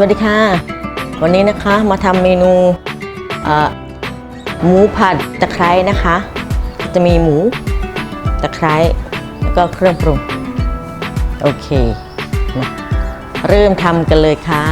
วัสดีค่ะวันนี้นะคะมาทำเมนูหมูผัดตะไคร้นะคะจะมีหมูตะไคร้แล้วก็เครื่องปรุงโอเคมาเริ่มทำกันเลยค่ะ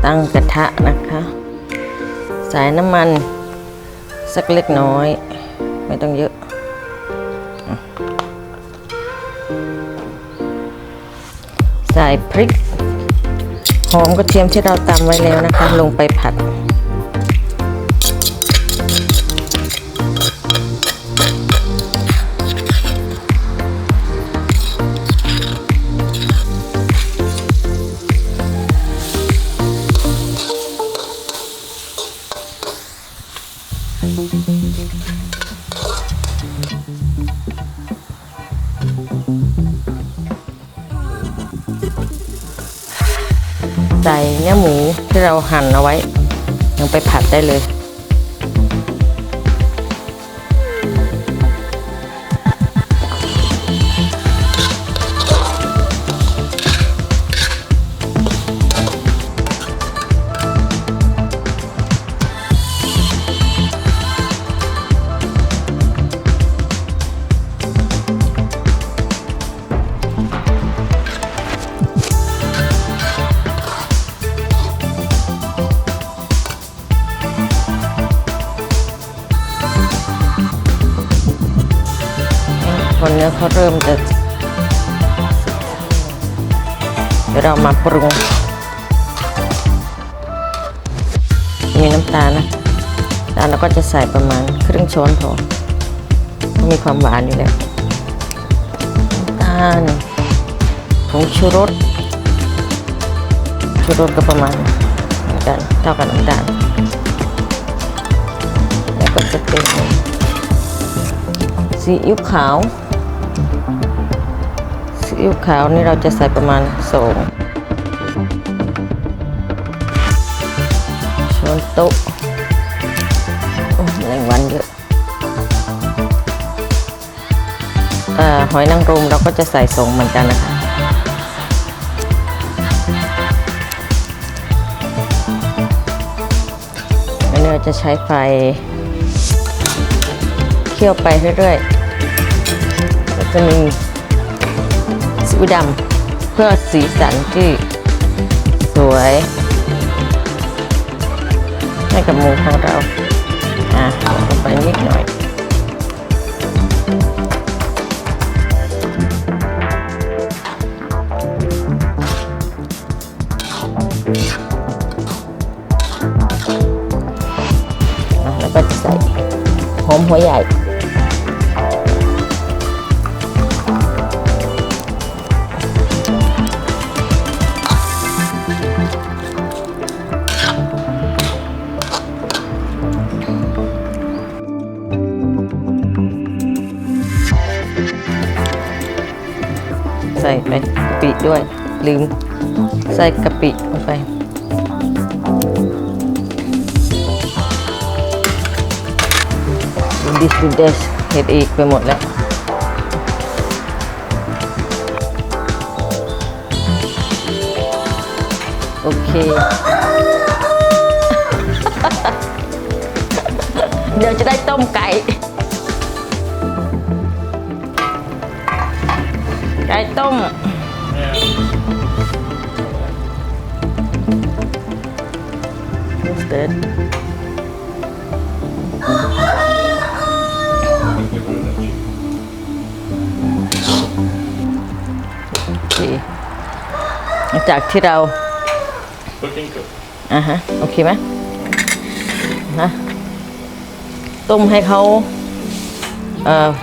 ตั้งกระทะนะคะใส่น้ำมันสักเล็กน้อยไม่ต้องเยอะใส่พริกหอมกระเทียมที่เราตำไว้แล้วนะคะลงไปผัดใส่เนื้อหมูที่เราหั่นเอาไว้ลงไปผัดได้เลยคนเนื้อเขาเริ่มจะเดี๋ยวเรามาปรุงมีน้ำตาลนะแล้วก็จะใส่ประมาณครึ่งช้อนพอมีความหวานอยู่แล้วน้ำตาลผงชูรสก็ประมาณเหมือนกันเท่ากับน้ำตาลแล้วก็จะเป็นซีอิ๊วขาวนี่เราจะใส่ประมาณ2 ช้อนโต๊ะ โอ้ หอยนางรมเราก็จะใส่ส่งเหมือนกันนะคะอันนี้เราจะใช้ไฟเคี่ยวไปเรื่อยๆก็จะมีซีอิ๊วดำเพื่อสีสันที่สวยให้กับหมูของเราลงไปนิดหน่อยแล้วก็จะใส่หอมหัวใหญ่ใส่ไปกะปิด้วยลืมใส่กะปิลงไปดูเดชเห็ดอีกไปหมดแล้วโอเค เดี๋ยวจะได้ต้มไก่ต้มเสร็จหลังจากที่เราโอเคไหมต้มให้เขา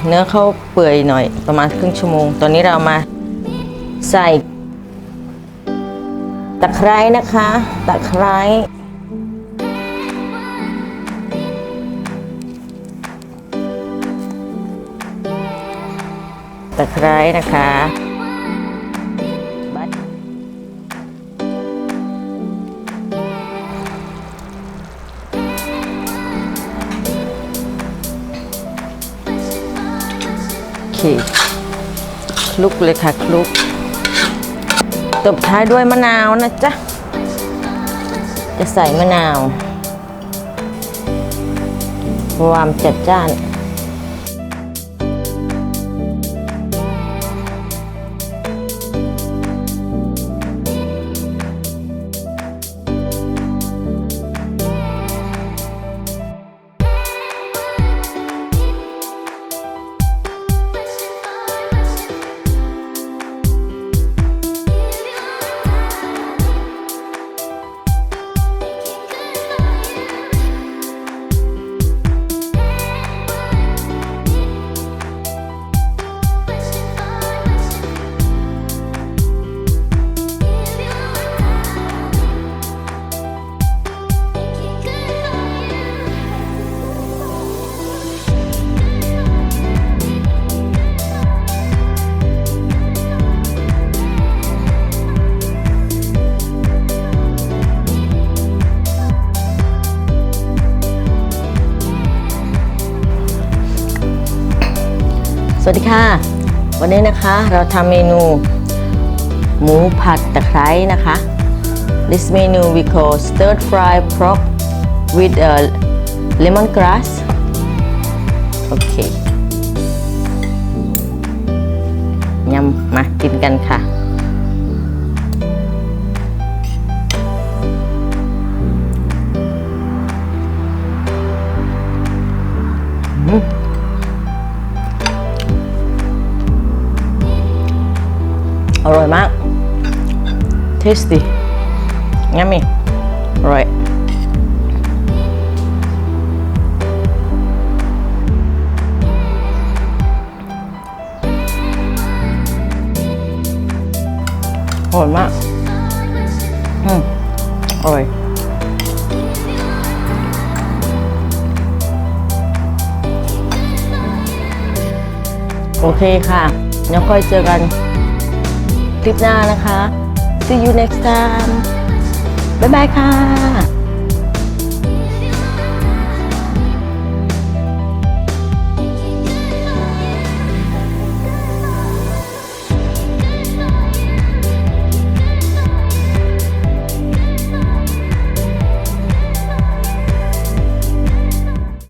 เนื้อเขาเปื่อยหน่อยประมาณครึ่งชั่วโมงตอนนี้เรามาใส่ตะไคร้นะคะตะไคร้นะคะโอเคคลุกเลยค่ะคลุกตบท้ายด้วยมะนาวนะจ๊ะจะใส่มะนาวความจัดจ้านสวัสดีค่ะวันนี้นะคะเราทำเมนูหมูผัดตะไคร้นะคะ This menu we call stir fry pork with lemongrass โอเคยำมากินกันค่ะอร่อยมาก tasty yummy อร่อยอร่อยมากอร่อยโอเคค่ะแล้วค่อยเจอกันคลิปหน้านะคะ see you next time บ๊ายบายค่ะ